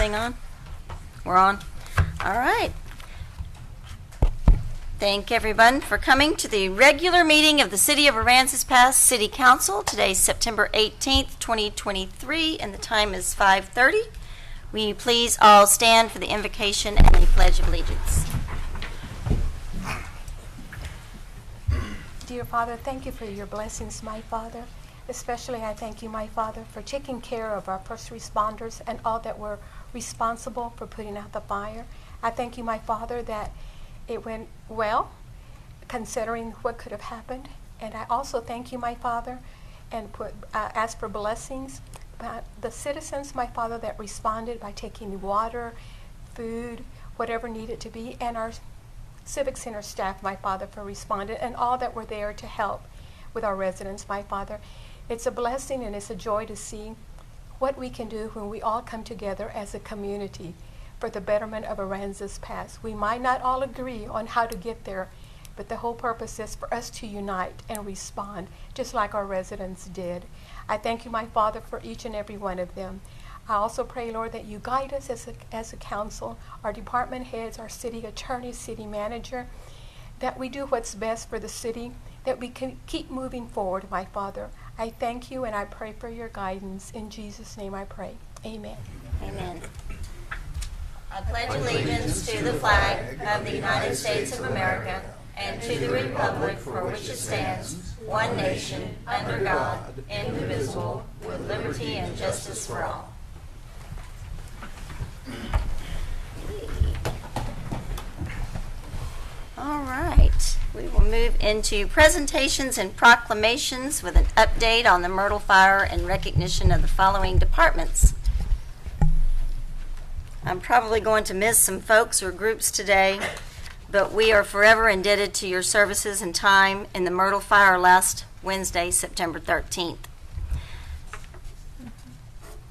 thing on? We're on? All right. Thank everyone for coming to the regular meeting of the City of Aransas Pass City Council. Today's September 18th, 2023, and the time is 5:30. Will you please all stand for the invocation and the Pledge of Allegiance? Dear Father, thank you for your blessings, my Father. Especially I thank you, my Father, for taking care of our first responders and all that were responsible for putting out the fire. I thank you, my Father, that it went well, considering what could have happened. And I also thank you, my Father, and ask for blessings. But the citizens, my Father, that responded by taking water, food, whatever needed to be, and our Civic Center staff, my Father, for responding, and all that were there to help with our residents, my Father. It's a blessing and it's a joy to see what we can do when we all come together as a community for the betterment of Aransas Pass. We might not all agree on how to get there, but the whole purpose is for us to unite and respond, just like our residents did. I thank you, my Father, for each and every one of them. I also pray, Lord, that you guide us as a council, our department heads, our city attorney, city manager, that we do what's best for the city, that we can keep moving forward, my Father. I thank you and I pray for your guidance. In Jesus' name I pray. Amen. Amen. I pledge allegiance to the flag of the United States of America and to the republic for which it stands, one nation, under God, indivisible, with liberty and justice for all. All right. We will move into presentations and proclamations with an update on the Myrtle Fire and recognition of the following departments. I'm probably going to miss some folks or groups today, but we are forever indebted to your services and time in the Myrtle Fire last Wednesday, September 13th.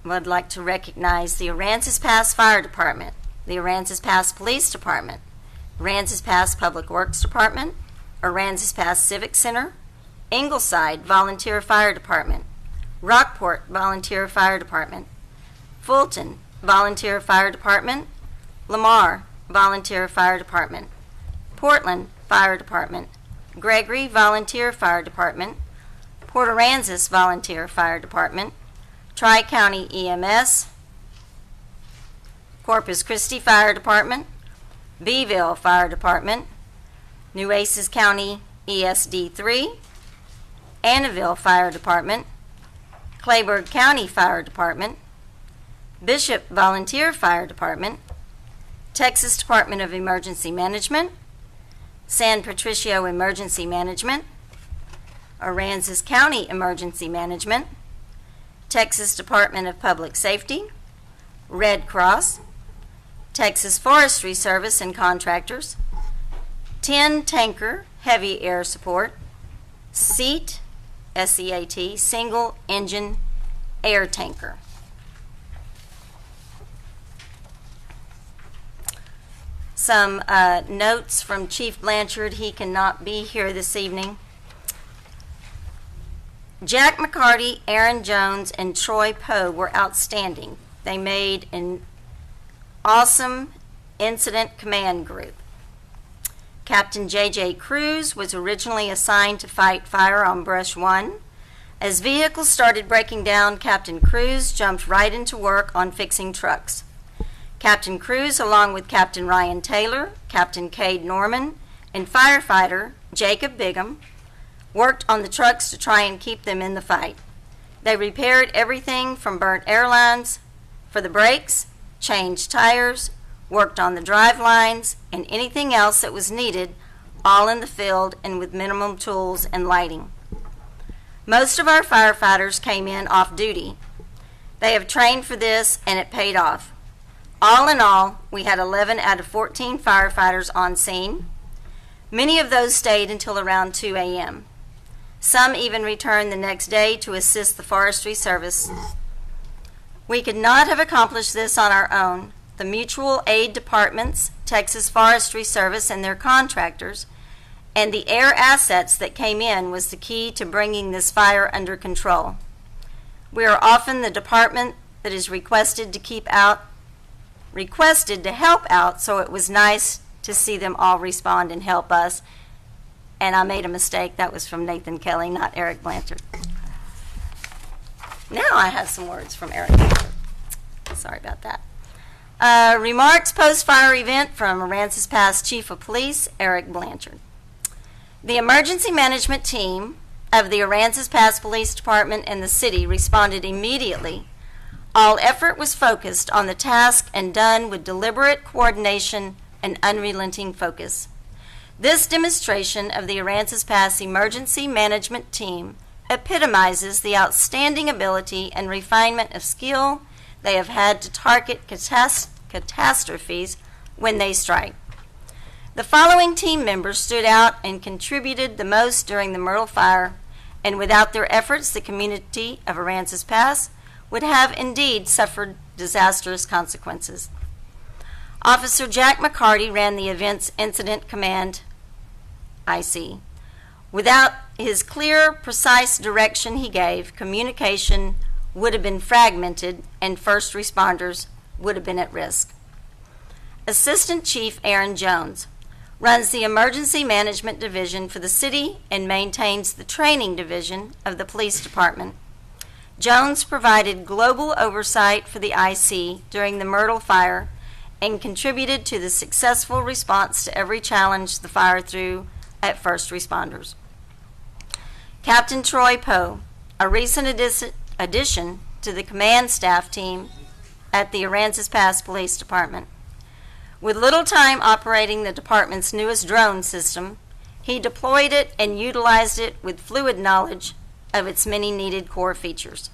I'd like to recognize the Aransas Pass Fire Department, the Aransas Pass Police Department, Aransas Pass Public Works Department, Aransas Pass Civic Center, Ingleside Volunteer Fire Department, Rockport Volunteer Fire Department, Fulton Volunteer Fire Department, Lamar Volunteer Fire Department, Portland Fire Department, Gregory Volunteer Fire Department, Port Aransas Volunteer Fire Department, Tri-County EMS, Corpus Christi Fire Department, Beeville Fire Department, Nueces County ESD3, Annaville Fire Department, Clayburgh County Fire Department, Bishop Volunteer Fire Department, Texas Department of Emergency Management, San Patricio Emergency Management, Aransas County Emergency Management, Texas Department of Public Safety, Red Cross, Texas Forestry Service and Contractors, 10 Tanker Heavy Air Support, SEAT, S-E-A-T, Single Engine Air Tanker. Some notes from Chief Blanchard. He cannot be here this evening. Jack McCarty, Aaron Jones, and Troy Poe were outstanding. They made an awesome incident command group. Captain J.J. Cruz was originally assigned to fight fire on Brush 1. As vehicles started breaking down, Captain Cruz jumped right into work on fixing trucks. Captain Cruz, along with Captain Ryan Taylor, Captain Cade Norman, and firefighter Jacob Bigham, worked on the trucks to try and keep them in the fight. They repaired everything from burnt air lines for the brakes, changed tires, worked on the drive lines, and anything else that was needed, all in the field and with minimum tools and lighting. Most of our firefighters came in off duty. They have trained for this, and it paid off. All in all, we had 11 out of 14 firefighters on scene. Many of those stayed until around 2 a.m. Some even returned the next day to assist the Forestry Service. We could not have accomplished this on our own. The mutual aid departments, Texas Forestry Service and their contractors, and the air assets that came in was the key to bringing this fire under control. We are often the department that is requested to keep out requested to help out, so it was nice to see them all respond and help us. And I made a mistake. That was from Nathan Kelly, not Eric Blanchard. Now I have some words from Eric Blanchard. Sorry about that. Remarks post-fire event from Aransas Pass Chief of Police, Eric Blanchard. The emergency management team of the Aransas Pass Police Department and the city responded immediately. All effort was focused on the task and done with deliberate coordination and unrelenting focus. This demonstration of the Aransas Pass emergency management team epitomizes the outstanding ability and refinement of skill they have had to target catastrophes when they strike. The following team members stood out and contributed the most during the Myrtle Fire, and without their efforts, the community of Aransas Pass would have indeed suffered disastrous consequences. Officer Jack McCarty ran the event's Incident Command, IC. Without his clear, precise direction he gave, communication would have been fragmented and first responders would have been at risk. Assistant Chief Aaron Jones runs the Emergency Management Division for the city and maintains the Training Division of the Police Department. Jones provided global oversight for the IC during the Myrtle Fire and contributed to the successful response to every challenge the fire threw at first responders. Captain Troy Poe, a recent addition to the command staff team at the Aransas Pass Police Department. With little time operating the department's newest drone system, he deployed it and utilized it with fluid knowledge of its many needed core features.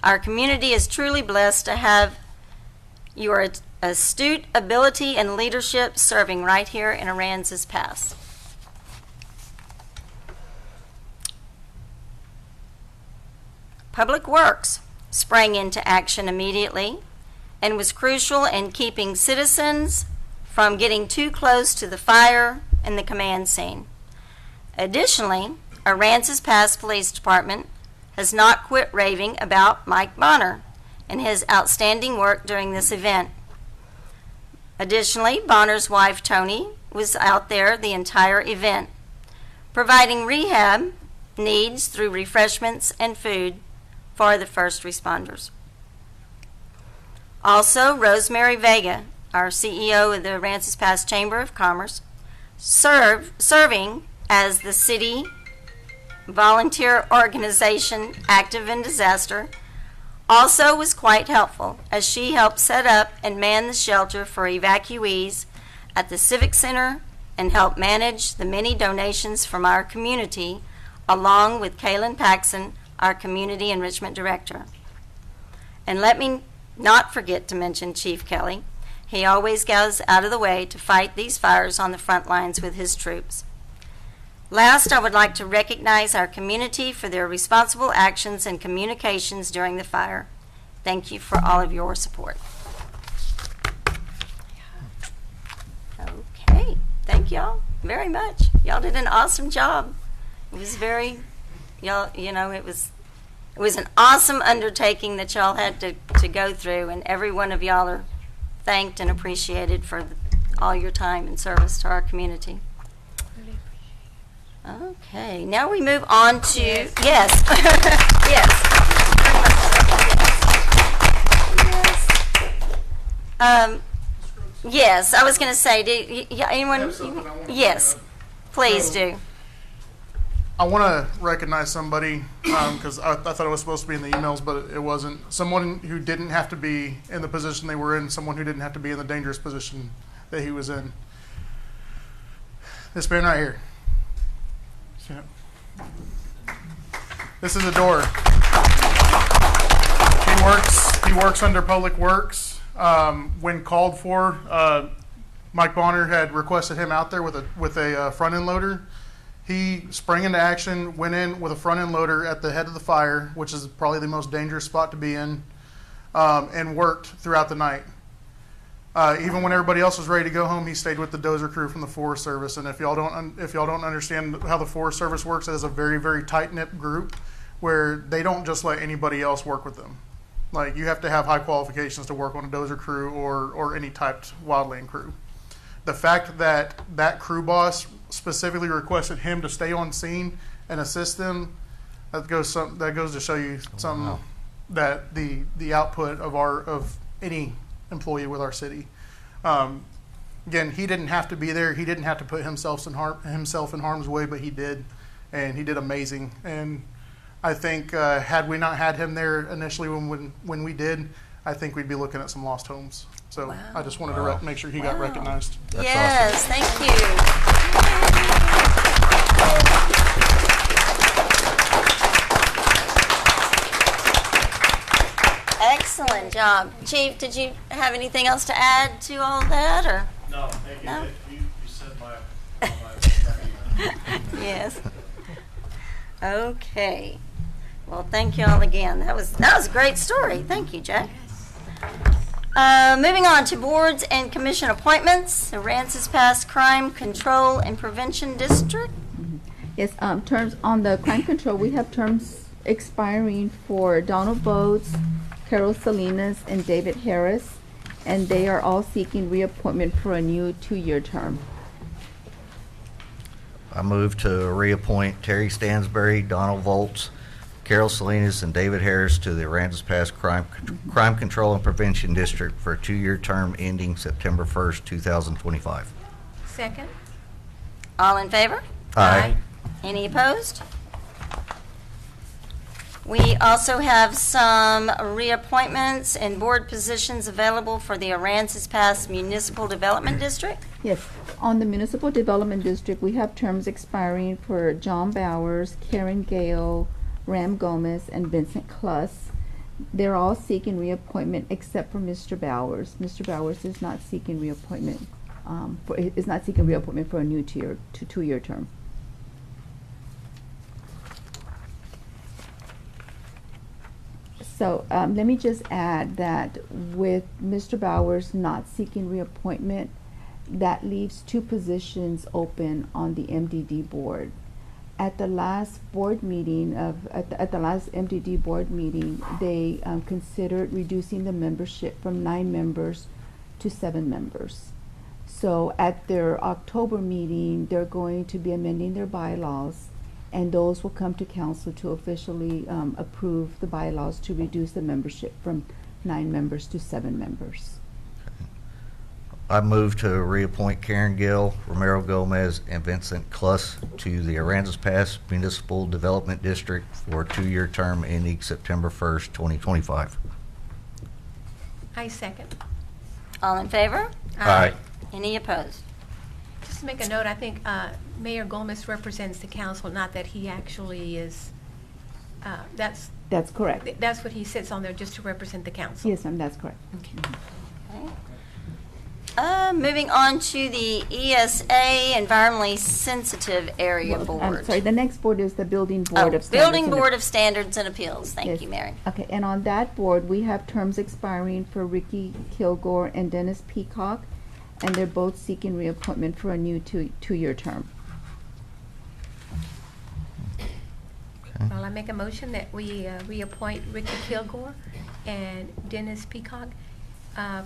Our community is truly blessed to have your astute ability and leadership serving right here in Aransas Pass. Public Works sprang into action immediately and was crucial in keeping citizens from getting too close to the fire and the command scene. Additionally, Aransas Pass Police Department has not quit raving about Mike Bonner and his outstanding work during this event. Additionally, Bonner's wife, Tony, was out there the entire event, providing rehab needs through refreshments and food for the first responders. Also, Rosemary Vega, our CEO of the Aransas Pass Chamber of Commerce, serving as the city volunteer organization active in disaster, also was quite helpful as she helped set up and man the shelter for evacuees at the Civic Center and helped manage the many donations from our community, along with Kaylin Paxson, our Community Enrichment Director. And let me not forget to mention Chief Kelly. He always goes out of the way to fight these fires on the front lines with his troops. Last, I would like to recognize our community for their responsible actions and communications during the fire. Thank you for all of your support. Okay, thank y'all very much. Y'all did an awesome job. It was very, y'all, you know, it was an awesome undertaking that y'all had to go through, and every one of y'all are thanked and appreciated for all your time and service to our community. Okay, now we move on to, yes. Yes, I was going to say, anyone? Yes, please do. I want to recognize somebody because I thought it was supposed to be in the emails, but it wasn't. Someone who didn't have to be in the position they were in, someone who didn't have to be in the dangerous position that he was in. This man right here. This is a door. He works under Public Works. When called for, Mike Bonner had requested him out there with a front end loader. He sprang into action, went in with a front end loader at the head of the fire, which is probably the most dangerous spot to be in, and worked throughout the night. Even when everybody else was ready to go home, he stayed with the dozer crew from the Forest Service. And if y'all don't understand how the Forest Service works, it is a very, very tight-knit group where they don't just let anybody else work with them. Like, you have to have high qualifications to work on a dozer crew or any typed wildland crew. The fact that that crew boss specifically requested him to stay on scene and assist them, that goes to show you something, wow. that the output of any employee with our city. Again, he didn't have to be there. He didn't have to put himself in harm's way, but he did, and he did amazing. And I think had we not had him there initially when we did, I think we'd be looking at some lost homes. So Wow. I just wanted Wow. to make sure he got Wow. recognized. That's Yes, thank you. Excellent job. Chief, did you have anything else to add to all that, or? No, thank you. No? You said my. Yes. Okay. Well, thank you all again. That was a great story. Thank you, Jack. Moving on to boards and commission appointments. Aransas Pass Crime Control and Prevention District. Yes, terms on the crime control, we have terms expiring for Donald Boats, Carol Salinas, and David Harris, and they are all seeking reappointment for a new 2-year term. I move to reappoint Terry Stansberry, Donald Volts, Carol Salinas, and David Harris to the Aransas Pass Crime Control and Prevention District for a 2-year term ending September 1st, 2025. Second? All in favor? Aye. Any opposed? We also have some reappointments and board positions available for the Aransas Pass Municipal Development District. Yes, on the Municipal Development District, we have terms expiring for John Bowers, Karen Gale, Ram Gomez, and Vincent Kluss. They're all seeking reappointment except for Mr. Bowers. Mr. Bowers is not seeking reappointment, for a new 2-year term. So let me just add that with Mr. Bowers not seeking reappointment, that leaves 2 positions open on the MDD board. At the last board meeting at the last MDD board meeting, they considered reducing the membership from 9 members to 7 members. So at their October meeting, they're going to be amending their bylaws, and those will come to council to officially approve the bylaws to reduce the membership from 9 members to 7 members. I move to reappoint Karen Gill, Romero Gomez, and Vincent Kluss to the Aransas Pass Municipal Development District for a 2-year term ending September 1st, 2025. I second. All in favor? Aye. Any opposed? Just to make a note, I think Mayor Gomez represents the council, not that he actually is, that's That's correct. what he sits on there, just to represent the council. Yes, ma'am, that's correct. Okay. Moving on to the ESA, Environmentally Sensitive Area Board. I'm sorry, the next board is the Building Board of Standards. Building and Board of Standards and Appeals. Thank Yes. you, Mary. Okay, and on that board, we have terms expiring for Ricky Kilgore and Dennis Peacock, and they're both seeking reappointment for a new 2-year term. Well, I make a motion that we reappoint Ricky Kilgore and Dennis Peacock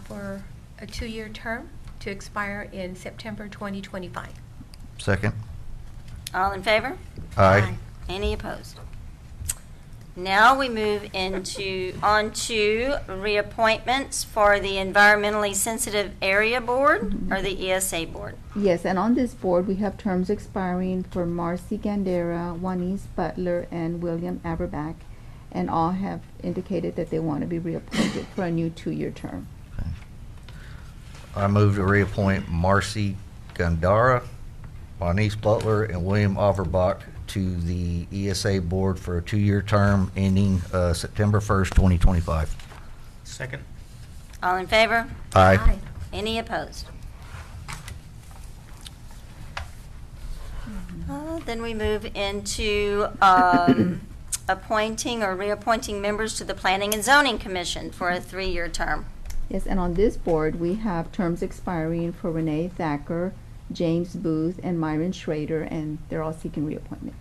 for a 2-year term to expire in September 2025. Second. All in favor? Aye. Any opposed? Now we move on to reappointments for the Environmentally Sensitive Area Board, or the ESA Board. Yes, and on this board, we have terms expiring for Marcy Gandera, Juanice Butler, and William Aberback, and all have indicated that they want to be reappointed for a new 2-year term. I move to reappoint Marcy Gandara, Juanice Butler, and William Averbach to the ESA Board for a 2-year term ending September 1st, 2025. Second. All in favor? Aye. Any opposed? Then we move into appointing or reappointing members to the Planning and Zoning Commission for a 3-year term. Yes, and on this board, we have terms expiring for Renee Thacker, James Booth, and Myron Schrader, and they're all seeking reappointment.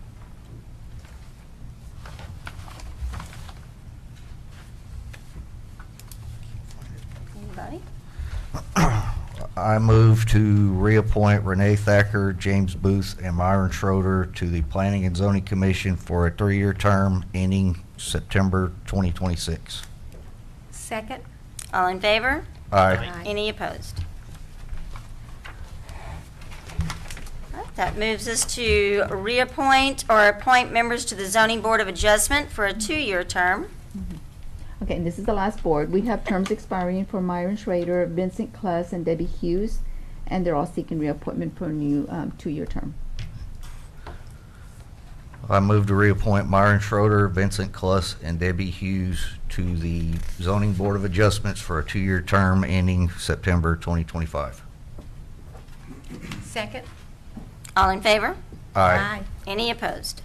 Anybody? I move to reappoint Renee Thacker, James Booth, and Myron Schroeder to the Planning and Zoning Commission for a 3-year term ending September 2026. Second. All in favor? Aye. Any opposed? All right, that moves us to reappoint or appoint members to the Zoning Board of Adjustment for a 2-year term. Okay, and this is the last board. We have terms expiring for Myron Schrader, Vincent Kluss, and Debbie Hughes, and they're all seeking reappointment for a new 2-year term. I move to reappoint Myron Schroeder, Vincent Kluss, and Debbie Hughes to the Zoning Board of Adjustments for a 2-year term ending September 2025. Second. All in favor? Aye. Any opposed?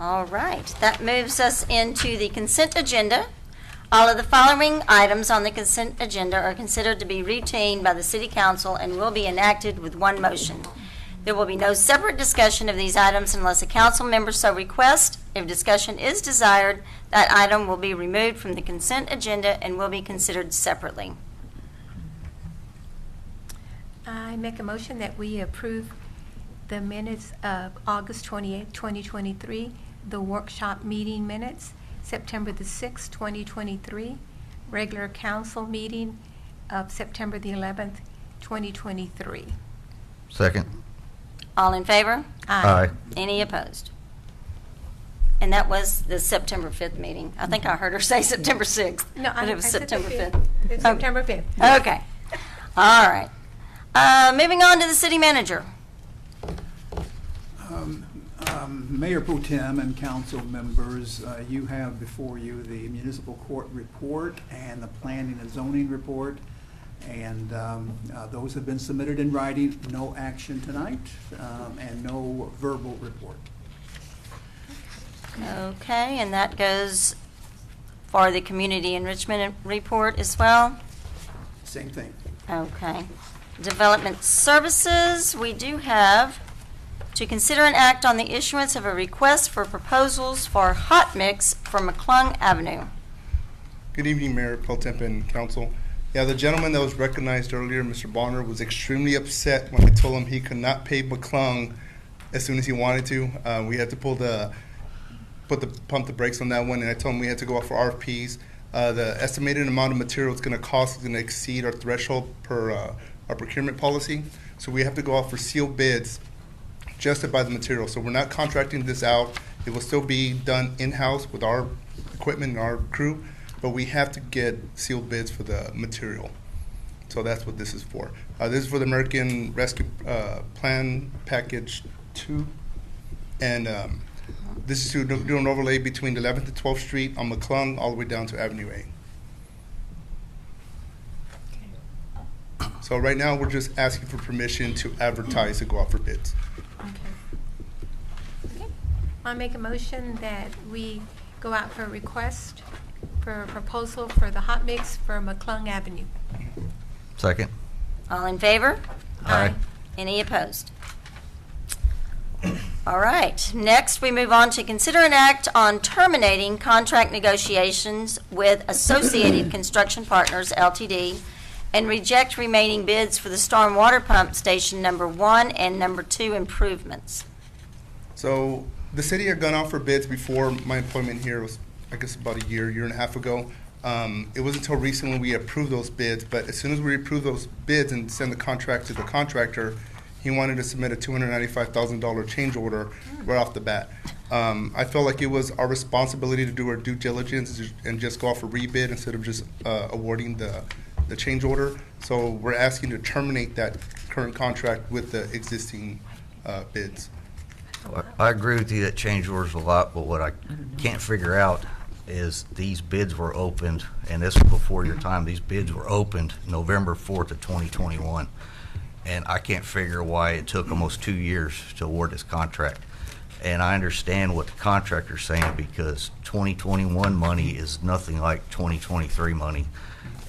All right, that moves us into the consent agenda. All of the following items on the consent agenda are considered to be routine by the City Council and will be enacted with one motion. There will be no separate discussion of these items unless a council member so requests. If discussion is desired, that item will be removed from the consent agenda and will be considered separately. I make a motion that we approve the minutes of August 28th, 2023, the workshop meeting minutes, September the 6th, 2023, regular council meeting of September the 11th, 2023. Second. All in favor? Aye. Any opposed? And that was the September 5th meeting. I think I heard her say September 6th. No, but it was I said the September 5th. 5th. It's Okay. September 5th. Okay. All right. Moving on to the city manager. Mayor Pro Tem and council members, you have before you the municipal court report and the planning and zoning report. And those have been submitted in writing, no action tonight, and no verbal report. Okay, and that goes for the community enrichment report as well. Same thing. Okay. Development services, we do have to consider an act on the issuance of a request for proposals for hot mix for McClung Avenue. Good evening, Mayor, Pro Temp, and Council. Yeah, the gentleman that was recognized earlier, Mr. Bonner, was extremely upset when I told him he could not pay McClung as soon as he wanted to. We had to pump the brakes on that one, and I told him we had to go out for RFPs. The estimated amount of material it's going to cost is going to exceed our threshold per our procurement policy, so we have to go out for sealed bids just to buy the material. So we're not contracting this out. It will still be done in-house with our equipment and our crew, but we have to get sealed bids for the material. So that's what this is for. This is for the American Rescue Plan Package 2. And this is to do an overlay between 11th and 12th Street on McClung all the way down to Avenue A. So right now, we're just asking for permission to advertise to go out for bids. Okay. I make a motion that we go out for a request for a proposal for the hot mix for McClung Avenue. Second. All in favor? Aye. Any opposed? All right. Next, we move on to consider an act on terminating contract negotiations with Associated Construction Partners, Ltd., and reject remaining bids for the stormwater pump station number 1 and number 2 improvements. So the city had gone out for bids before my employment here was, I guess, about a year and a half ago. It wasn't until recently we approved those bids, but as soon as we approved those bids and send the contract to the contractor, he wanted to submit a $295,000 change order right off the bat. I felt like it was our responsibility to do our due diligence and just go off for rebid instead of just awarding the change order. So we're asking to terminate that current contract with the existing bids. I agree with you that change orders a lot, but what I can't figure out is these bids were opened, and this was before your time, these bids were opened November 4th of 2021. And I can't figure why it took almost 2 years to award this contract. And I understand what the contractor's saying because 2021 money is nothing like 2023 money.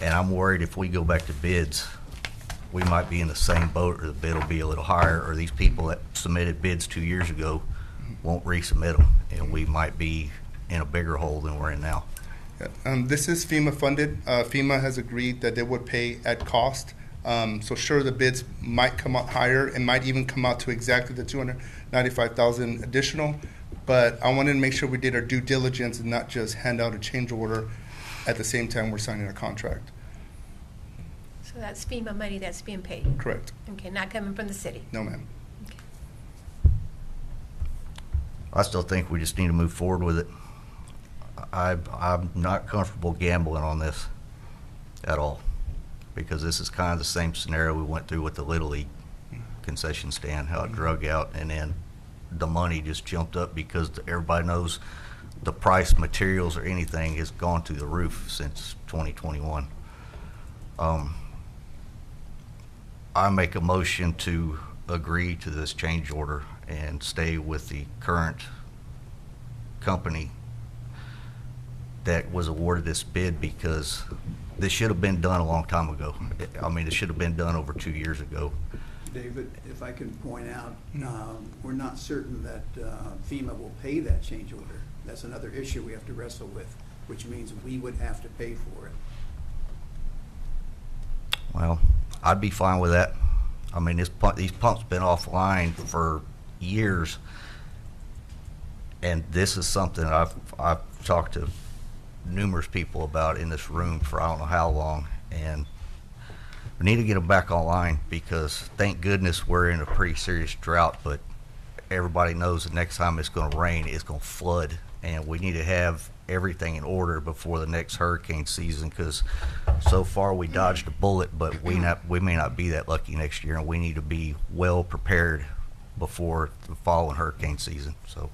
And I'm worried if we go back to bids, we might be in the same boat, or the bid will be a little higher, or these people that submitted bids 2 years ago won't resubmit them, and we might be in a bigger hole than we're in now. This is FEMA funded. FEMA has agreed that they would pay at cost. So sure, the bids might come out higher and might even come out to exactly the $295,000 additional. But I wanted to make sure we did our due diligence and not just hand out a change order at the same time we're signing a contract. So that's FEMA money that's being paid? Correct. Okay, not coming from the city? No, ma'am. I still think we just need to move forward with it. I'm not comfortable gambling on this at all, because this is kind of the same scenario we went through with the Little League concession stand, how it drug out, and then the money just jumped up because everybody knows the price of materials or anything has gone through the roof since 2021. I make a motion to agree to this change order and stay with the current company that was awarded this bid, because this should have been done a long time ago. I mean, it should have been done over 2 years ago. David, if I can point out, we're not certain that FEMA will pay that change order. That's another issue we have to wrestle with, which means we would have to pay for it. Well, I'd be fine with that. I mean, these pumps been offline for years, and this is something I've talked to numerous people about in this room for I don't know how long, and we need to get them back online, because thank goodness we're in a pretty serious drought, but everybody knows the next time it's going to rain, it's going to flood, and we need to have everything in order before the next hurricane season, because so far we dodged a bullet, but we may not be that lucky next year, and we need to be well prepared before the following hurricane season. So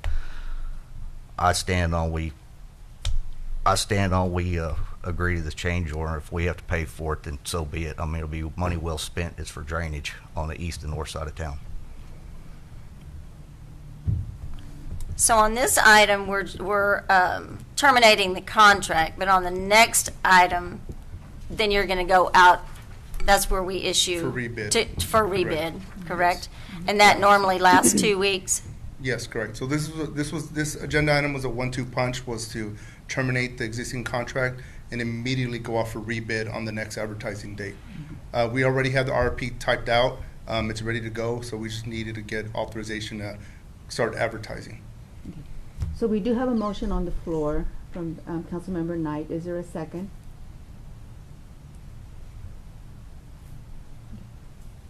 I stand on we agree to this change order. If we have to pay for it, then so be it. I mean, it'll be money well spent. It's for drainage on the east and north side of town. So on this item, we're terminating the contract, but on the next item, then you're going to go out. That's where we issue For rebid. For rebid, correct? And that normally lasts 2 weeks. Yes, correct. So this agenda item was a 1-2 punch, was to terminate the existing contract and immediately go off for rebid on the next advertising date. We already have the RFP typed out. It's ready to go, so we just needed to get authorization to start advertising. So we do have a motion on the floor from Councilmember Knight. Is there a second?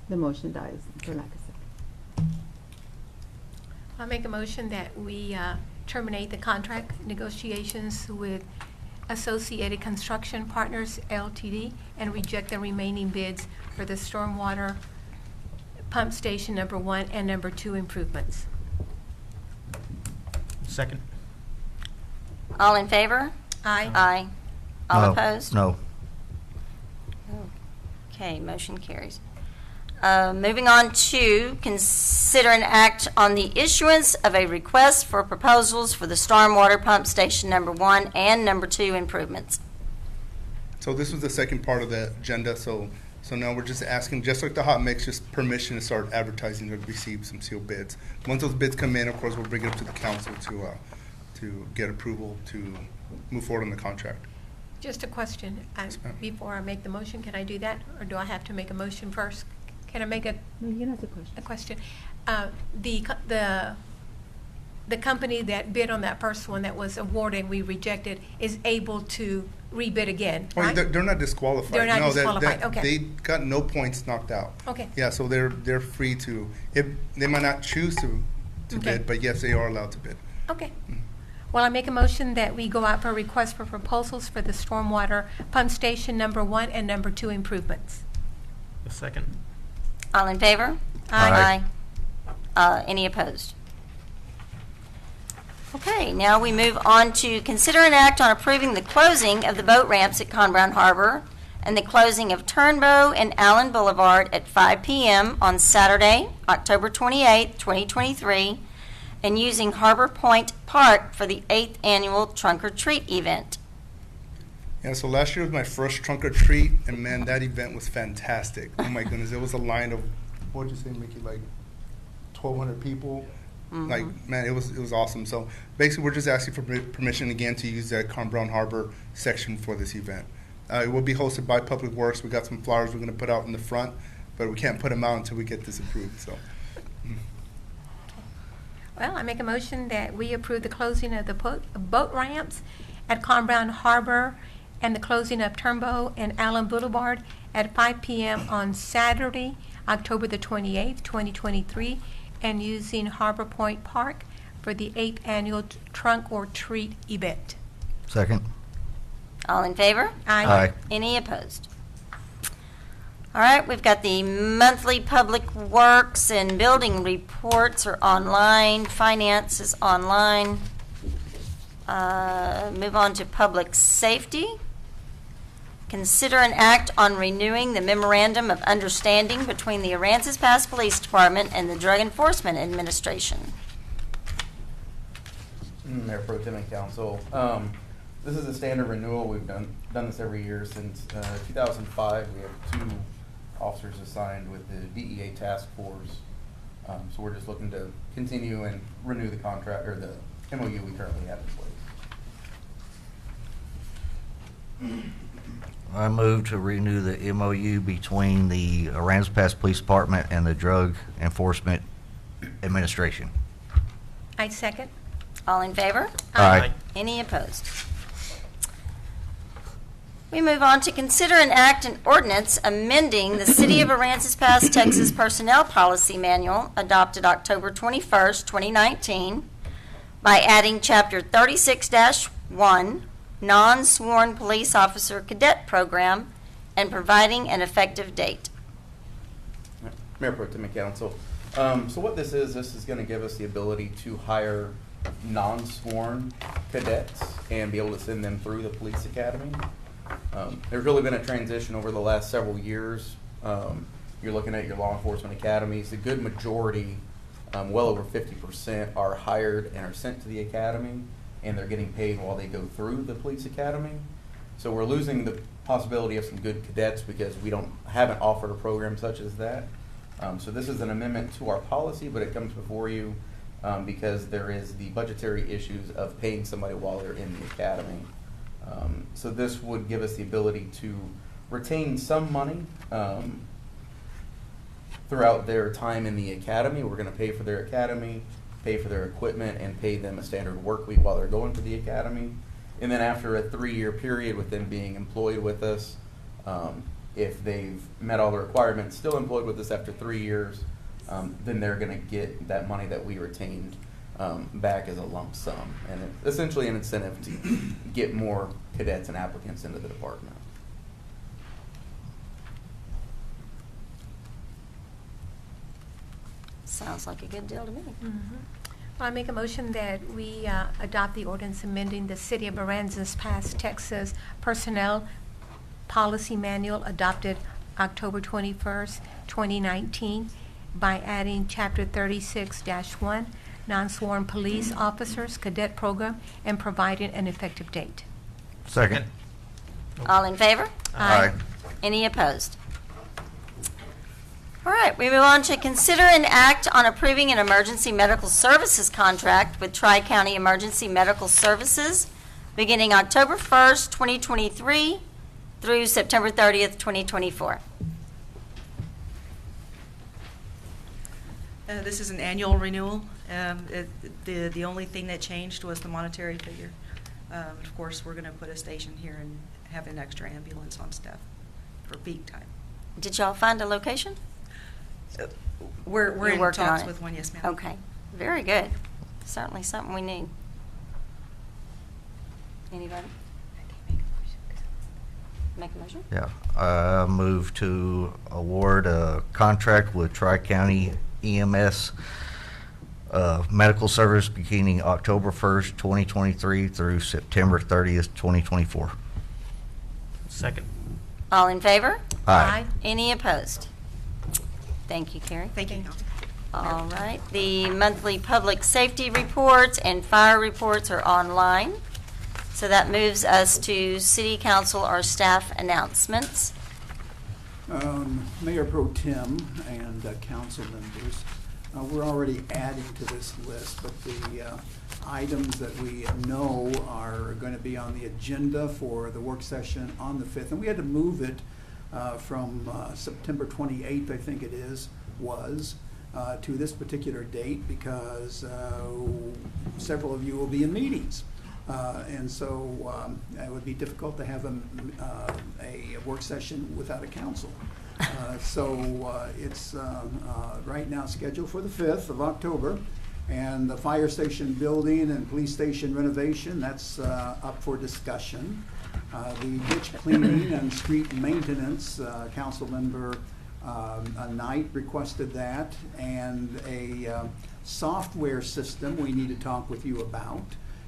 The motion dies for lack of second. I'll make a motion that we terminate the contract negotiations with Associated Construction Partners LTD and reject the remaining bids for the stormwater pump station number 1 and number 2 improvements. Second. All in favor? Aye. Aye. All No, opposed? No. Okay, motion carries. Moving on to consider an act on the issuance of a request for proposals for the stormwater pump station number 1 and number 2 improvements. So this was the second part of the agenda, so now we're just asking, just like the hot mix, just permission to start advertising to receive some sealed bids. Once those bids come in, of course, we'll bring it up to the council to get approval to move forward on the contract. Just a question. Yes, ma'am. Before I make the motion, can I do that? Or do I have to make a motion first? Can I make a No, you can ask a question. question? The company that bid on that first one that was awarded and we rejected is able to rebid again, Oh, right? they're not disqualified. They're not No, disqualified, okay. They got no points knocked out. Okay. Yeah, so they're free to, if, they might not choose to Okay. bid, but yes, they are allowed to bid. Okay. Well, I make a motion that we go out for a request for proposals for the stormwater pump station number 1 and number 2 improvements. A second. All in favor? Aye. Any opposed? Okay, now we move on to consider an act on approving the closing of the boat ramps at Conroe Harbor and the closing of Turnbow and Allen Boulevard at 5 p.m. on Saturday, October 28, 2023, and using Harbor Point Park for the 8th annual Trunk or Treat event. Yeah, so last year was my first trunk or treat, and man, that event was fantastic. Oh my goodness, it was a line of, what'd you say, Mickey, like 1,200 people. Like, man, it was awesome. So basically, we're just asking for permission again to use that Con Brown Harbor section for this event. It will be hosted by Public Works. We got some flyers we're going to put out in the front, but we can't put them out until we get this approved. So. Well, I make a motion that we approve the closing of the boat ramps at Con Brown Harbor and the closing of Turnbow and Allen Boulevard at 5 p.m. on Saturday, October the 28th, 2023, and using Harbor Point Park for the 8th annual Trunk or Treat event. Second. All in favor? Aye. Any opposed? All right, we've got the monthly public works and building reports are online. Finance is online. Move on to public safety. Consider an act on renewing the memorandum of understanding between the Aransas Pass Police Department and the Drug Enforcement Administration. Mayor Pro Tem and Council. This is a standard renewal. We've done this every year since 2005. We have 2 officers assigned with the DEA task force. So we're just looking to continue and renew the contract, or the MOU we currently have in place. I move to renew the MOU between the Aransas Pass Police Department and the Drug Enforcement Administration. I second. All in favor? Aye. Any opposed? We move on to consider an act and ordinance amending the City of Aransas Pass, Texas Personnel Policy Manual adopted October 21st, 2019 by adding Chapter 36-1, Non-Sworn Police Officer Cadet Program, and providing an effective date. Mayor Pro Tem and Council. So what this is going to give us the ability to hire non-sworn cadets and be able to send them through the police academy. There's really been a transition over the last several years. You're looking at your law enforcement academies. A good majority, well over 50%, are hired and are sent to the academy, and they're getting paid while they go through the police academy. So we're losing the possibility of some good cadets because we haven't offered a program such as that. So this is an amendment to our policy, but it comes before you because there is the budgetary issues of paying somebody while they're in the academy. So this would give us the ability to retain some money throughout their time in the academy. We're going to pay for their academy, pay for their equipment, and pay them a standard work week while they're going to the academy. And then after a 3-year period with them being employed with us, if they've met all the requirements, still employed with us after 3 years, then they're going to get that money that we retained back as a lump sum. And it's essentially an incentive to get more cadets and applicants into the department. Sounds like a good deal to me. I make a motion that we adopt the ordinance amending the City of Aransas Pass, Texas Personnel Policy Manual adopted October 21st, 2019 by adding Chapter 36-1, Non-Sworn Police Officers Cadet Program, and providing an effective date. Second. All in favor? Aye. Any opposed? All right, we move on to consider an act on approving an emergency medical services contract with Tri-County Emergency Medical Services beginning October 1st, 2023 through September 30th, 2024. This is an annual renewal. The only thing that changed was the monetary figure. Of course, we're going to put a station here and have an extra ambulance on staff for peak time. Did y'all find a location? We're You're in working on talks it. with one, yes, ma'am. Okay, very good. Certainly something we need. Anybody? Make a motion? Yeah. I move to award a contract with Tri-County EMS medical service beginning October 1st, 2023 through September 30th, 2024. Second. All in favor? Aye. Any opposed? Thank you, Carrie. Thank you. All right, the monthly public safety reports and fire reports are online. So that moves us to city council or staff announcements. Mayor Pro Tem and council members, We're already adding to this list, but the items that we know are going to be on the agenda for the work session on the 5th, and we had to move it from September 28th, I think it was, to this particular date because several of you will be in meetings. And so it would be difficult to have a work session without a council. So it's right now scheduled for the 5th of October. And the fire station building and police station renovation, that's up for discussion. The ditch cleaning and street maintenance, Councilmember Knight requested that. And a software system we need to talk with you about.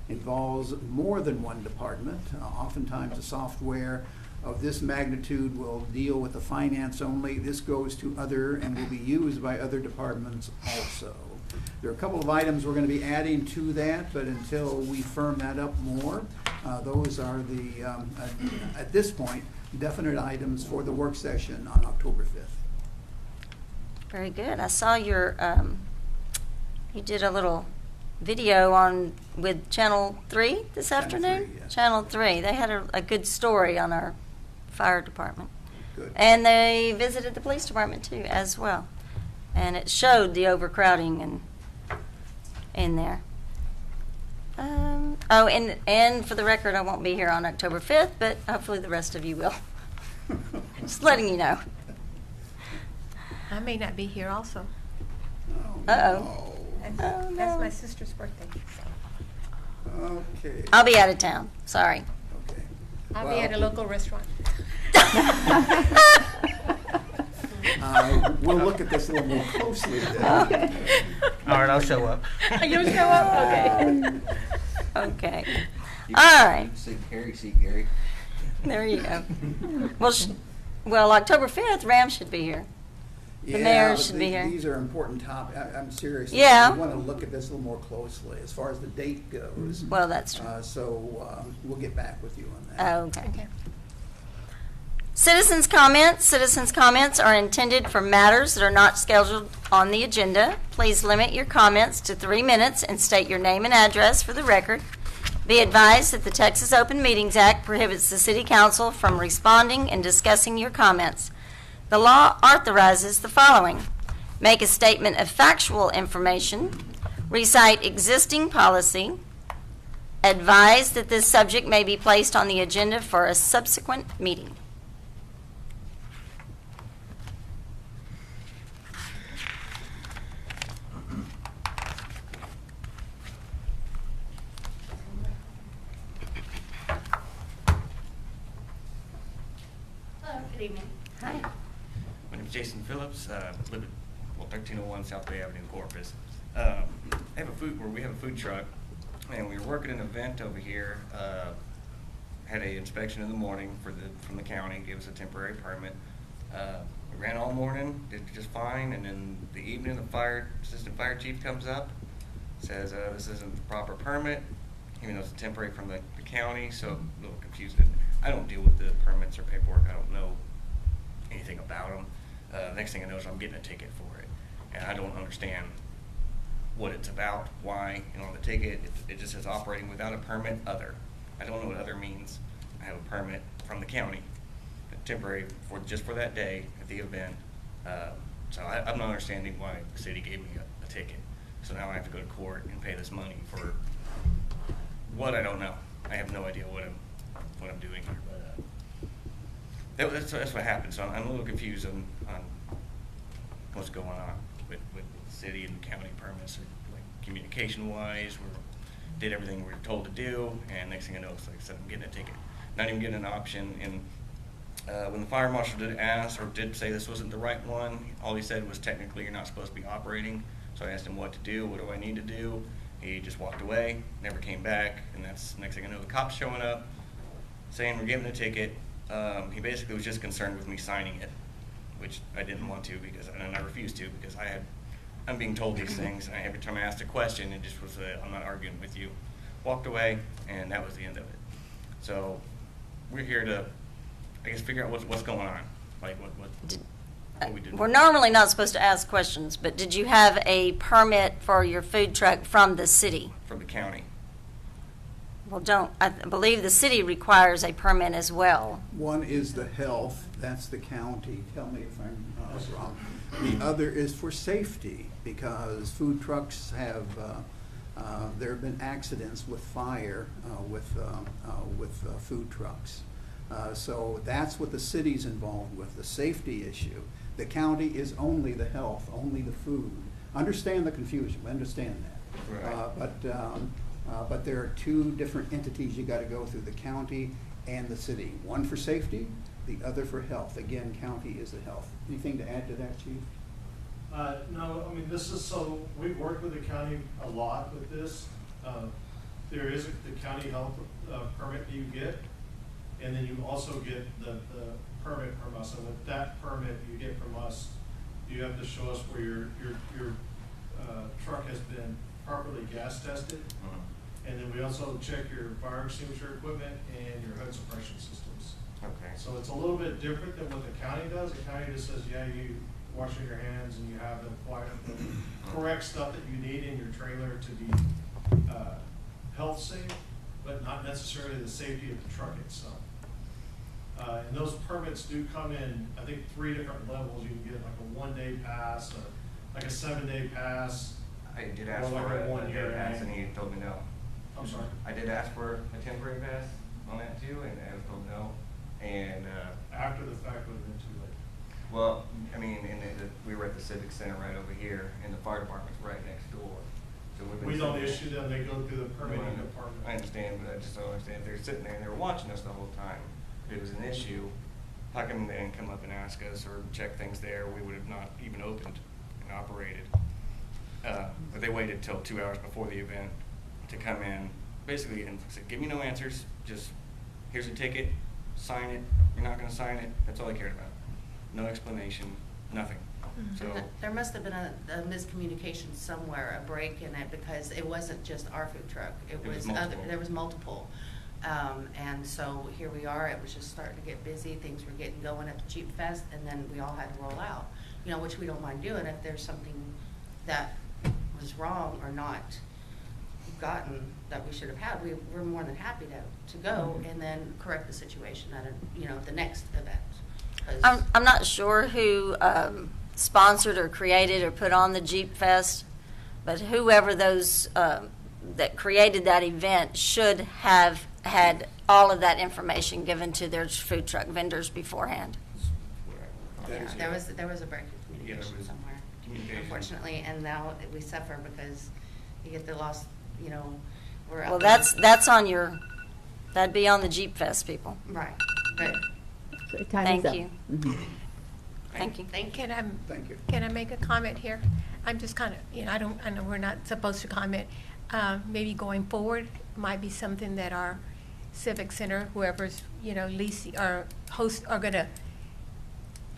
Involves more than one department. Oftentimes the software of this magnitude will deal with the finance only. This goes to other and will be used by other departments also. There are a couple of items we're going to be adding to that, but until we firm that up more, those are the, at this point, definite items for the work session on October 5th. Very good. I saw your, you did a little video on with Channel 3 this afternoon? 3, yes. Channel 3. They had a good story on our fire department. Good. And they visited the police department too, as well. And it showed the overcrowding and in there. Oh, and for the record, I won't be here on October 5th, but hopefully the rest of you will. Just letting you know. I may not be here also. Uh-oh. That's, Oh, that's no. my sister's birthday. Okay. I'll be out of town. Sorry. Okay. I'll be at a local restaurant. We'll look at this a little more closely then. All right, I'll show up. You'll show up? Okay. Okay. All right. Say Gary, see Gary. There you go. Well, October 5th, Ram should be here. The Yeah, mayor but should be here. These are important topics. I'm serious. Yeah. We want to look at this a little more closely as far as the date goes. Well, that's true. So we'll get back with you on that. Oh, okay. Citizens' comments. Citizens' comments are intended for matters that are not scheduled on the agenda. Please limit your comments to 3 minutes and state your name and address for the record. Be advised that the Texas Open Meetings Act prohibits the City Council from responding and discussing your comments. The law authorizes the following: make a statement of factual information, recite existing policy, advise that this subject may be placed on the agenda for a subsequent meeting. Hello, good evening. Hi. My name is Jason Phillips. Live at 1301 South Bay Avenue, Corpus. We have a food truck, and we were working an event over here. Had a inspection in the morning from the county, gave us a temporary permit. We ran all morning, did just fine, and then the evening the assistant fire chief comes up, says this isn't the proper permit, even though it's temporary from the county, so I'm a little confused. I don't deal with the permits or paperwork. I don't know anything about them. Next thing I know is I'm getting a ticket for it, and I don't understand what it's about, why. On the ticket, it just says operating without a permit, other. I don't know what other means. I have a permit from the county, temporary just for that day at the event. So I'm not understanding why the city gave me a ticket. So now I have to go to court and pay this money for what I don't know. I have no idea what I'm doing here, but that's what happened. So I'm a little confused on what's going on with the city and county permits, like communication-wise. We did everything we were told to do, and next thing I know, it's like I said, I'm getting a ticket, not even getting an option. And when the fire marshal did ask or did say this wasn't the right one, all he said was technically you're not supposed to be operating. So I asked him what to do, what do I need to do. He just walked away, never came back, and that's next thing I know, the cops showing up, saying we're giving a ticket. He basically was just concerned with me signing it, which I didn't want to and I refused to because I'm being told these things, and every time I asked a question, it just was I'm not arguing with you. Walked away, and that was the end of it. So we're here to, I guess, figure out what's going on. Like what We did. We're normally not supposed to ask questions, but did you have a permit for your food truck from the city? From the county. Well, I believe the city requires a permit as well. One is the health, that's the county, tell me if I'm wrong. The other is for safety, because food trucks have, there have been accidents with fire with food trucks. So that's what the city's involved with, the safety issue. The county is only the health, only the food. Understand the confusion, we understand that. Right. But there are two different entities you gotta go through, the county and the city. One for safety, the other for health. Again, county is the health. Anything to add to that, Chief? No, I mean, this is, so we've worked with the county a lot with this. There is the county health permit you get, and then you also get the permit from us. And with that permit you get from us, you have to show us where your truck has been properly gas tested. And then we also check your fire extinguisher equipment and your hood suppression systems. Okay. So it's a little bit different than what the county does. The county just says, yeah, you washing your hands and you have the correct stuff that you need in your trailer to be health safe, but not necessarily the safety of the truck itself. And those permits do come in, I think, 3 different levels. You can get like a 1-day pass, like a 7-day pass. I did ask or like for a a 1-year pass, and he told me no. I'm sorry. I did ask for a temporary pass on that too, and I was told no. And After the fact would have been too late. well, I mean, we were at the Civic Center right over here, and the fire department's right next door. So we've been We don't sitting there- issue them, they go through the permitting department. I understand, but I just don't understand. They're sitting there and they were watching us the whole time. If it was an issue, how come they didn't come up and ask us or check things there? We would have not even opened and operated. But they waited till 2 hours before the event to come in, basically, and said, give me no answers, just, here's a ticket, sign it, you're not gonna sign it, that's all I cared about. No explanation, nothing. So, There must have been a miscommunication somewhere, a break in it, because it wasn't just our food truck. It was was multiple. There was multiple. And so here we are, it was just starting to get busy, things were getting going at the Jeep Fest, and then we all had to roll out. You know, which we don't mind doing if there's something that was wrong or not gotten that we should have had. We're more than happy to go and then correct the situation at the next event. 'Cause- I'm not sure who sponsored or created or put on the Jeep Fest, but whoever those that created that event should have had all of that information given to their food truck vendors beforehand. Yeah, there was a break in Yeah, there communication was somewhere, communication. unfortunately, and now we suffer because you get the loss, we're out. Well, there. that's on that'd be on the Jeep Fest people. Right, but So time Thank is up. you. Mhm. Thank you. thank you. Thank you. Can I make a comment here? I'm just kind of, I know we're not supposed to comment. Maybe going forward might be something that our Civic Center, whoever's, leasing or host are going to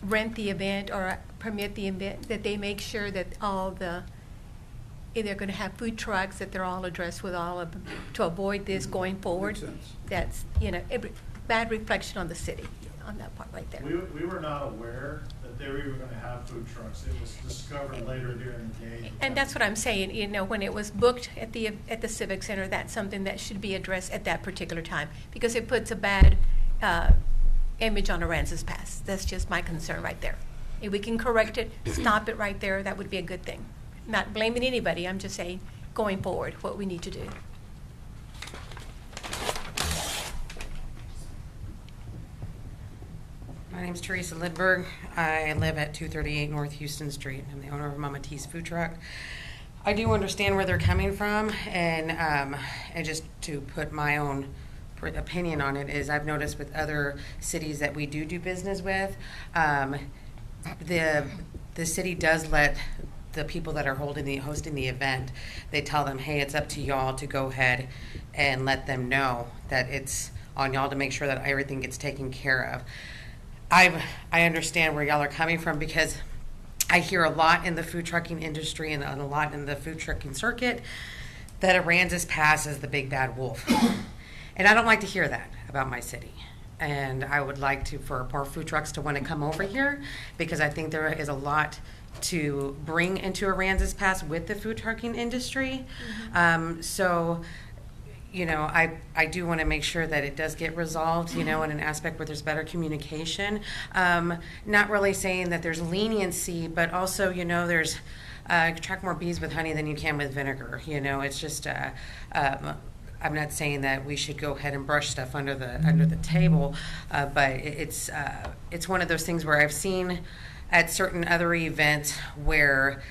rent the event or permit the event, that they make sure that if they're going to have food trucks, that they're all addressed with all of them to avoid this going forward. Makes sense. That's, bad reflection on the city on that part right there. We were not aware that they were even gonna have food trucks. It was discovered later during the day. And that's what I'm saying, when it was booked at the Civic Center, that's something that should be addressed at that particular time, because it puts a bad image on Aransas Pass. That's just my concern right there. If we can correct it, stop it right there, that would be a good thing. Not blaming anybody, I'm just saying, going forward, what we need to do. My name's Teresa Lidberg. I live at 238 North Houston Street. I'm the owner of Mama T's Food Truck. I do understand where they're coming from, and just to put my own opinion on it is I've noticed with other cities that we do business with, the city does let the people that are hosting the event, they tell them, hey, it's up to y'all to go ahead and let them know that it's on y'all to make sure that everything gets taken care of. I understand where y'all are coming from, because I hear a lot in the food trucking industry and a lot in the food trucking circuit that Aransas Pass is the big bad wolf. And I don't like to hear that about my city. and I would like to, for more food trucks to want to come over here, because I think there is a lot to bring into Aransas Pass with the food trucking industry. So, you know, I do want to make sure that it does get resolved, you know, in an aspect where there's better communication. Not really saying that there's leniency, but also, you know, there's attract more bees with honey than you can with vinegar. You know, it's just I'm not saying that we should go ahead and brush stuff under the table, but it's one of those things where I've seen at certain other events where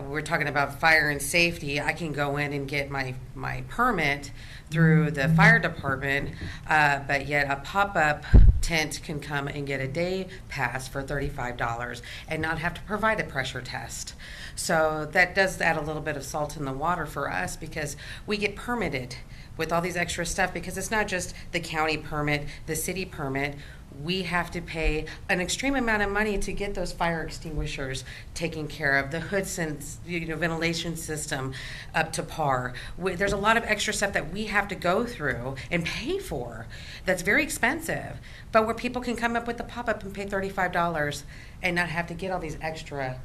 we're talking about fire and safety. I can go in and get my permit through the fire department, but yet a pop-up tent can come and get a day pass for $35 and not have to provide a pressure test. So that does add a little bit of salt in the water for us, because we get permitted with all these extra stuff, because it's not just the county permit, the city permit. We have to pay an extreme amount of money to get those fire extinguishers taken care of, the hoods and, you know, ventilation system up to par. There's a lot of extra stuff that we have to go through and pay for that's very expensive, but where people can come up with the pop-up and pay $35 and not have to get all these extra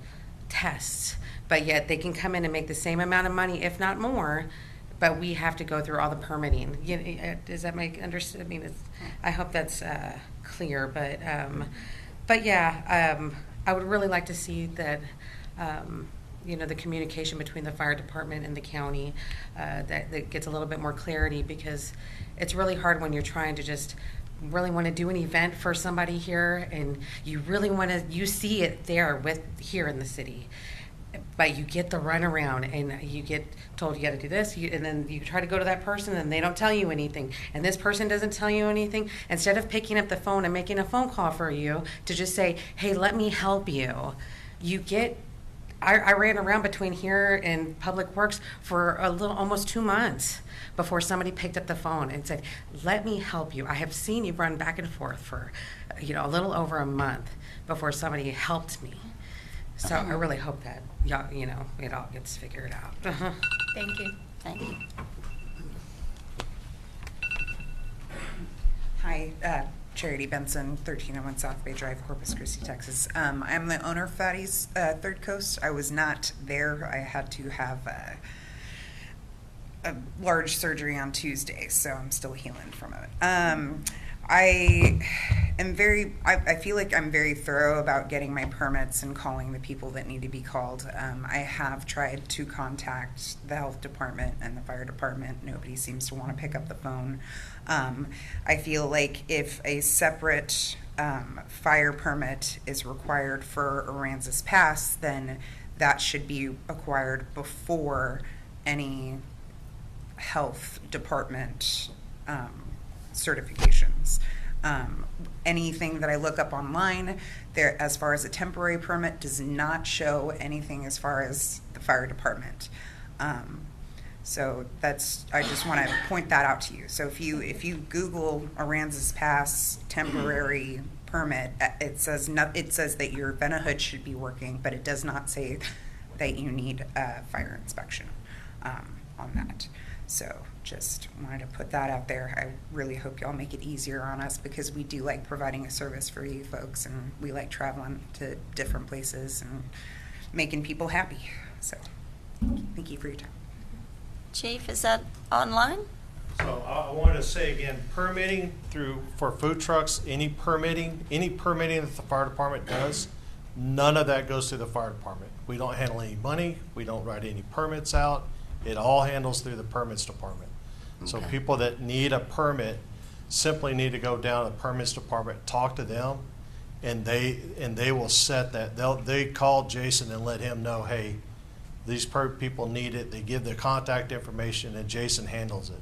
tests, but yet they can come in and make the same amount of money, if not more, but we have to go through all the permitting. Does that make understood? I mean, I hope that's clear, but yeah, I would really like to see that, you know, the communication between the fire department and the county, that gets a little bit more clarity, because it's really hard when you're trying to just really want to do an event for somebody here, and you really want to, you see it there here in the city, but you get the runaround and you get told you got to do this, and then you try to go to that person and they don't tell you anything, and this person doesn't tell you anything. Instead of picking up the phone and making a phone call for you to just say, hey, let me help you, you get, I ran around between here and Public Works for almost 2 months before somebody picked up the phone and said, let me help you. I have seen you run back and forth for, you know, a little over a month before somebody helped me. So I really hope that, you know, it all gets figured out. Thank you. Thank you. Hi, Charity Benson, 1301 South Bay Drive, Corpus Christi, Texas. I'm the owner of Fatty's Third Coast. I was not there. I had to have a large surgery on Tuesday, so I'm still healing from it. I feel like I'm very thorough about getting my permits and calling the people that need to be called. I have tried to contact the health department and the fire department. Nobody seems to want to pick up the phone. I feel like if a separate fire permit is required for Aransas Pass, then that should be acquired before any health department certifications. Anything that I look up online there as far as a temporary permit does not show anything as far as the fire department. So I just want to point that out to you. So if you Google Aransas Pass temporary permit, it says that your Venahood should be working, but it does not say that you need a fire inspection on that. So just wanted to put that out there. I really hope y'all make it easier on us, because we do like providing a service for you folks, and we like traveling to different places and making people happy. So thank you for your time. Chief, is that online? So I want to say again, permitting for food trucks, any permitting that the fire department does, none of that goes through the fire department. We don't handle any money. We don't write any permits out. It all handles through the permits department. Okay. So people that need a permit simply need to go down to the permits department, talk to them, and they will set that. They call Jason and let him know, hey, these people need it. They give the contact information, and Jason handles it.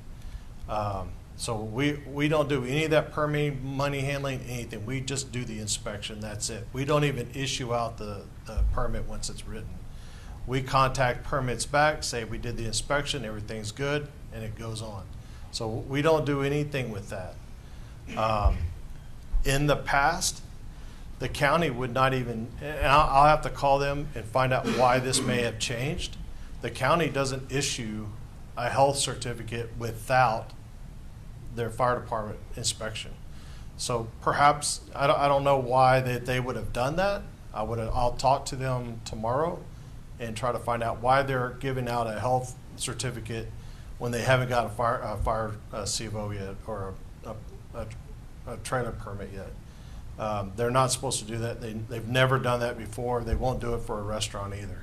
So we don't do any of that permitting, money handling, anything. We just do the inspection. That's it. We don't even issue out the permit once it's written. We contact permits back, say we did the inspection, everything's good, and it goes on. So we don't do anything with that. In the past, the county would not even, and I'll have to call them and find out why this may have changed. The county doesn't issue a health certificate without their fire department inspection. So perhaps, I don't know why they would have done that. I'll talk to them tomorrow and try to find out why they're giving out a health certificate when they haven't got a fire CVO yet, or a trailer permit yet. They're not supposed to do that. They've never done that before. They won't do it for a restaurant either.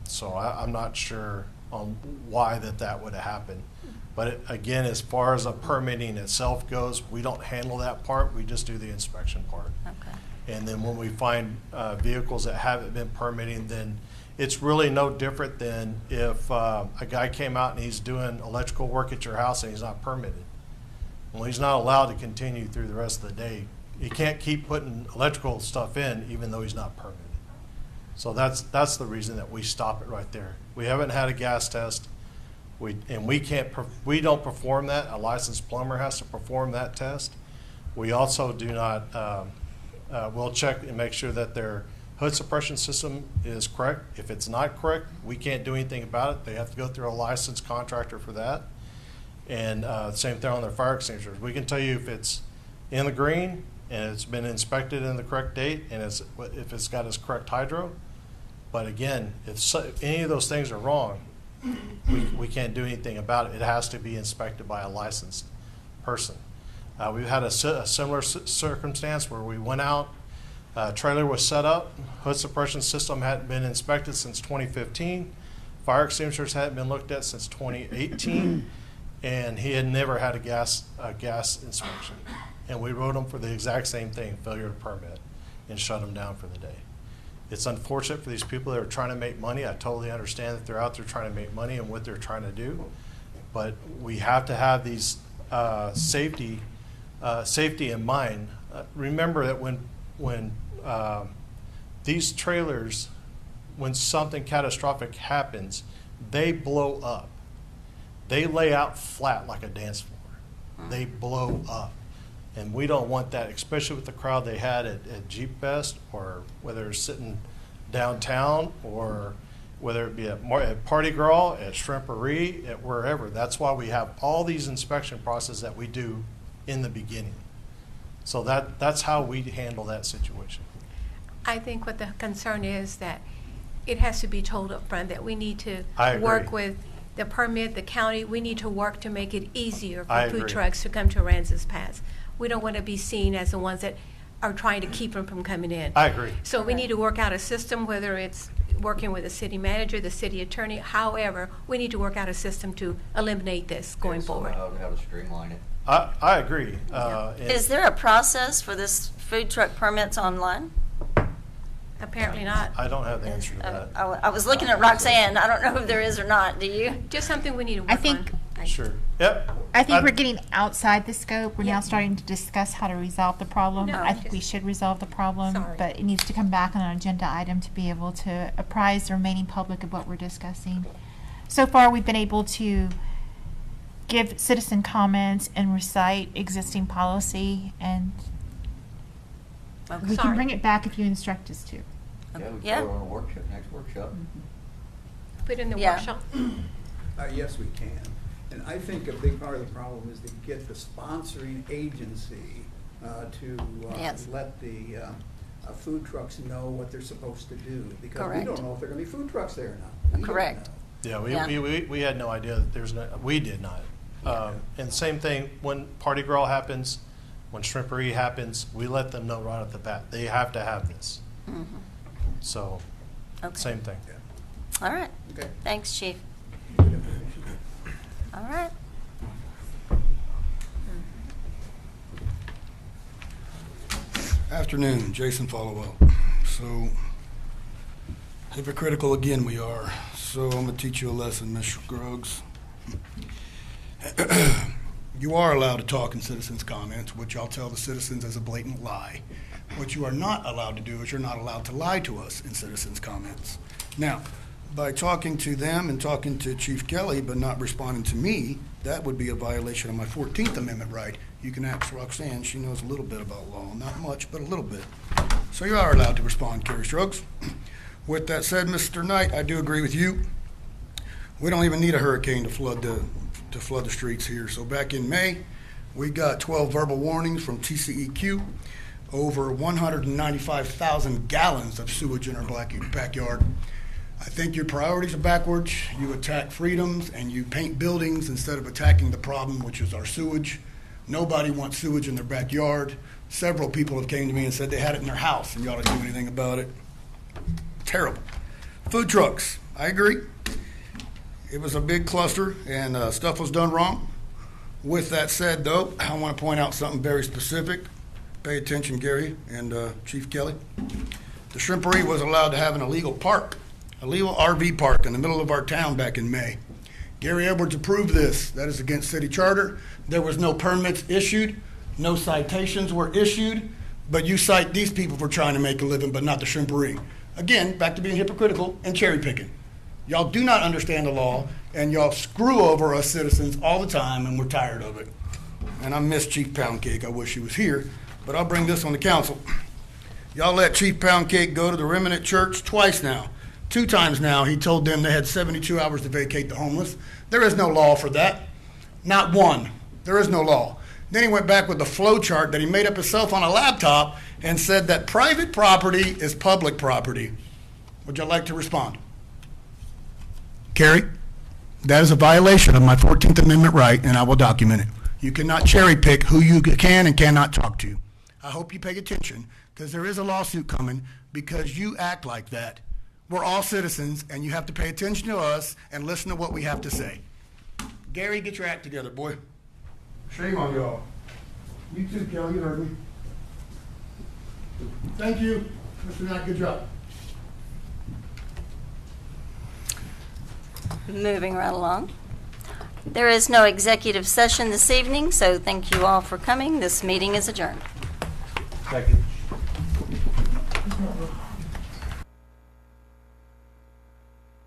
So I'm not sure on why that would have happened. But again, as far as the permitting itself goes, we don't handle that part. We just do the inspection part. Okay. And then when we find vehicles that haven't been permitting, then it's really no different than if a guy came out and he's doing electrical work at your house and he's not permitted. Well, he's not allowed to continue through the rest of the day. He can't keep putting electrical stuff in even though he's not permitted. So that's the reason that we stop it right there. We haven't had a gas test. We don't perform that. A licensed plumber has to perform that test. We also do not, we'll check and make sure that their hood suppression system is correct. If it's not correct, we can't do anything about it. They have to go through a licensed contractor for that. And same thing on their fire extinguishers. We can tell you if it's in the green and it's been inspected in the correct date and if it's got its correct hydro. But again, if any of those things are wrong, we can't do anything about it. It has to be inspected by a licensed person. We've had a similar circumstance where we went out, trailer was set up, hood suppression system hadn't been inspected since 2015, fire extinguishers hadn't been looked at since 2018, and he had never had a gas inspection. And we wrote him for the exact same thing, failure to permit, and shut him down for the day. It's unfortunate for these people that are trying to make money. I totally understand that they're out there trying to make money and what they're trying to do, but we have to have these safety in mind. Remember that when these trailers, when something catastrophic happens, they blow up. They lay out flat like a dance floor. They blow up. And we don't want that, especially with the crowd they had at Jeep Fest, or whether it's sitting downtown, or whether it be at Party Girl, at Shrimpery, at wherever. That's why we have all these inspection processes that we do in the beginning. So that's how we handle that situation. I think what the concern is that it has to be told up front that we need to I agree. work with the permit, the county. We need to work to make it easier I for food agree. trucks to come to Aransas Pass. We don't want to be seen as the ones that are trying to keep them from coming in. I agree. So we need to work out a system, whether it's working with the city manager, the city attorney, however, we need to work out a system to eliminate this going forward. How to streamline it. I agree. Is there a process for this food truck permits online? Apparently not. I don't have the answer to that. I was looking at Roxanne. I don't know if there is or not. Do you? Just something we need to work I think on. Sure. Yep. I think we're getting outside the scope. We're now starting to discuss how to resolve the problem. No, I think we should resolve the problem, Sorry. but it needs to come back on an agenda item to be able to apprise the remaining public of what we're discussing. So far, we've been able to give citizen comments and recite existing policy, and we can bring it back if you instruct us to. Yeah, we Yeah. put it on a workshop, next workshop. Put in the Yeah. workshop. Yes, we can. And I think a big part of the problem is to get the sponsoring agency to Yes. let the food trucks know what they're supposed to do. Because we Correct. don't know if there are going to be food trucks there or not. We don't Correct. know. Yeah, Yeah. we had no idea that there's no, we did not. And same thing, when Party Girl happens, when Shrimpery happens, we let them know right off the bat. They have to have this. So, Okay. same thing. All right. Okay. Thanks, Chief. All right. Afternoon, Jason Followell. So, hypocritical again we are. So I'm going to teach you a lesson, Ms. Scruggs. You are allowed to talk in citizens' comments, which I'll tell the citizens is a blatant lie. What you are not allowed to do is you're not allowed to lie to us in citizens' comments. Now, by talking to them and talking to Chief Kelly but not responding to me, that would be a violation of my 14th Amendment right. You can ask Roxanne, she knows a little bit about law. Not much, but a little bit. So you are allowed to respond, Kerry Strokes. With that said, Mr. Knight, I do agree with you. We don't even need a hurricane to flood the streets here. So back in May, We got 12 verbal warnings from TCEQ, over 195,000 gallons of sewage in our backyard. I think your priorities are backwards. You attack freedoms and you paint buildings instead of attacking the problem, which is our sewage. Nobody wants sewage in their backyard. Several people have came to me and said they had it in their house and you ought to do anything about it. Terrible. Food trucks, I agree. It was a big cluster and stuff was done wrong. With that said, though, I want to point out something very specific. Pay attention, Gary and Chief Kelly. The Shrimpery was allowed to have an illegal park, a legal RV park in the middle of our town back in May. Gary Edwards approved this. That is against city charter. There was no permits issued, no citations were issued, but you cite these people for trying to make a living, but not the Shrimpery. Again, back to being hypocritical and cherry picking. Y'all do not understand the law, and y'all screw over us citizens all the time, and we're tired of it. And I miss Chief Poundcake. I wish he was here, but I'll bring this on the council. Y'all let Chief Poundcake go to the Remnant Church twice now. 2 times now, he told them they had 72 hours to vacate the homeless. There is no law for that. Not one. There is no law. Then he went back with the flow chart that he made up himself on a laptop and said that private property is public property. Would y'all like to respond? Carrie, that is a violation of my 14th Amendment right, and I will document it. You cannot cherry pick who you can and cannot talk to. I hope you pay attention, because there is a lawsuit coming because you act like that. We're all citizens, and you have to pay attention to us and listen to what we have to say. Gary, get your act together, boy. Shame on y'all. You too, Kelly, you heard me. Thank you, Mr. Knight, good job. Moving right along. There is no executive session this evening, so thank you all for coming. This meeting is adjourned. Second.